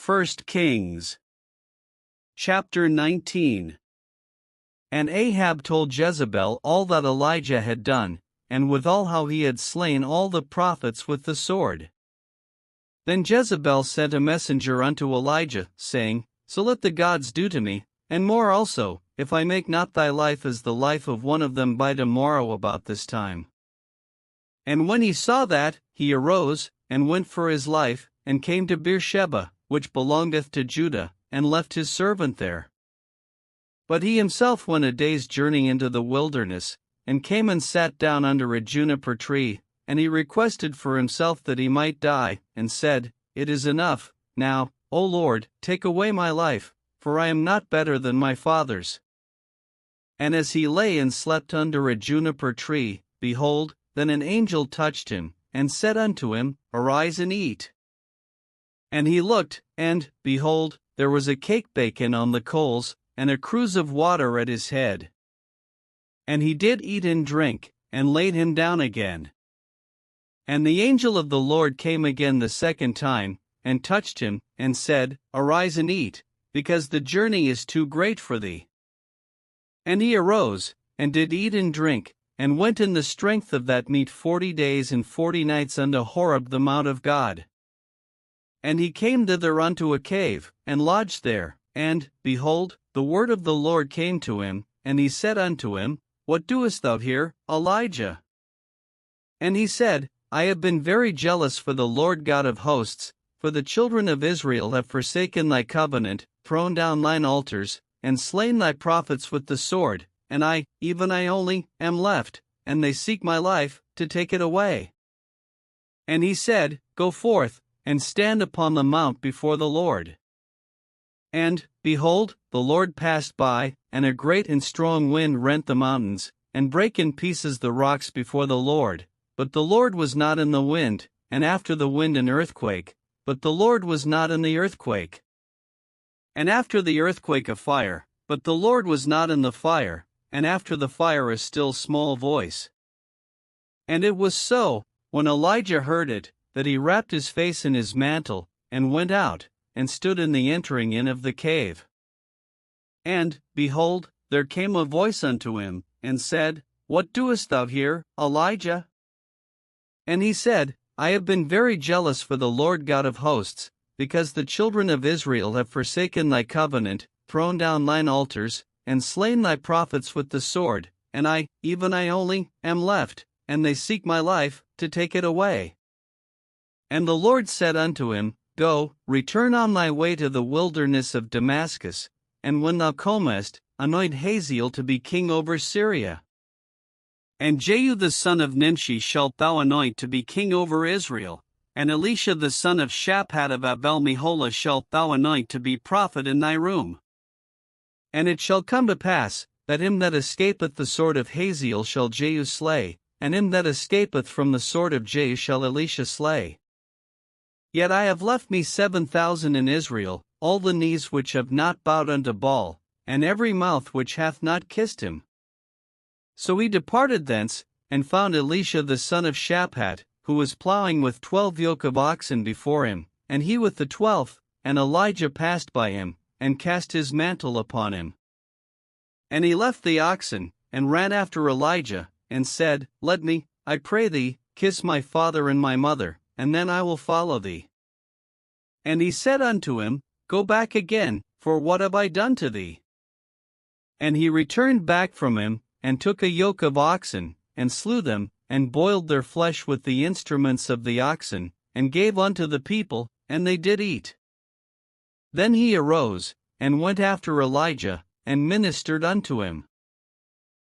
1 Kings chapter 19. And Ahab told Jezebel all that Elijah had done, and withal how he had slain all the prophets with the sword. Then Jezebel sent a messenger unto Elijah, saying, So let the gods do to me, and more also, if I make not thy life as the life of one of them by tomorrow about this time. And when he saw that, he arose, and went for his life, and came to Beersheba, which belongeth to Judah, and left his servant there. But he himself went a day's journey into the wilderness, and came and sat down under a juniper tree, and he requested for himself that he might die, and said, It is enough, now, O Lord, take away my life, for I am not better than my fathers. And as he lay and slept under a juniper tree, behold, then an angel touched him, and said unto him, Arise and eat. And he looked, and, behold, there was a cake baken on the coals, and a cruse of water at his head. And he did eat and drink, and laid him down again. And the angel of the Lord came again the second time, and touched him, and said, Arise and eat, because the journey is too great for thee. And he arose, and did eat and drink, and went in the strength of that meat 40 days and 40 nights unto Horeb the mount of God. And he came thither unto a cave, and lodged there, and, behold, the word of the Lord came to him, and he said unto him, What doest thou here, Elijah? And he said, I have been very jealous for the Lord God of hosts, for the children of Israel have forsaken thy covenant, thrown down thine altars, and slain thy prophets with the sword, and I, even I only, am left, and they seek my life, to take it away. And he said, Go forth, and stand upon the mount before the Lord. And, behold, the Lord passed by, and a great and strong wind rent the mountains, and brake in pieces the rocks before the Lord. But the Lord was not in the wind, and after the wind an earthquake, but the Lord was not in the earthquake. And after the earthquake a fire, but the Lord was not in the fire, and after the fire a still small voice. And it was so, when Elijah heard it, that he wrapped his face in his mantle, and went out, and stood in the entering in of the cave. And, behold, there came a voice unto him, and said, What doest thou here, Elijah? And he said, I have been very jealous for the Lord God of hosts, because the children of Israel have forsaken thy covenant, thrown down thine altars, and slain thy prophets with the sword, and I, even I only, am left, and they seek my life, to take it away. And the Lord said unto him, Go, return on thy way to the wilderness of Damascus, and when thou comest, anoint Hazael to be king over Syria. And Jehu the son of Nimshi shalt thou anoint to be king over Israel, and Elisha the son of Shaphat of Abel-Meholah shalt thou anoint to be prophet in thy room. And it shall come to pass, that him that escapeth the sword of Hazael shall Jehu slay, and him that escapeth from the sword of Jehu shall Elisha slay. Yet I have left me 7,000 in Israel, all the knees which have not bowed unto Baal, and every mouth which hath not kissed him. So he departed thence, and found Elisha the son of Shaphat, who was plowing with 12 yoke of oxen before him, and he with the 12th, and Elijah passed by him, and cast his mantle upon him. And he left the oxen, and ran after Elijah, and said, Let me, I pray thee, kiss my father and my mother, and then I will follow thee. And he said unto him, Go back again, for what have I done to thee? And he returned back from him, and took a yoke of oxen, and slew them, and boiled their flesh with the instruments of the oxen, and gave unto the people, and they did eat. Then he arose, and went after Elijah, and ministered unto him.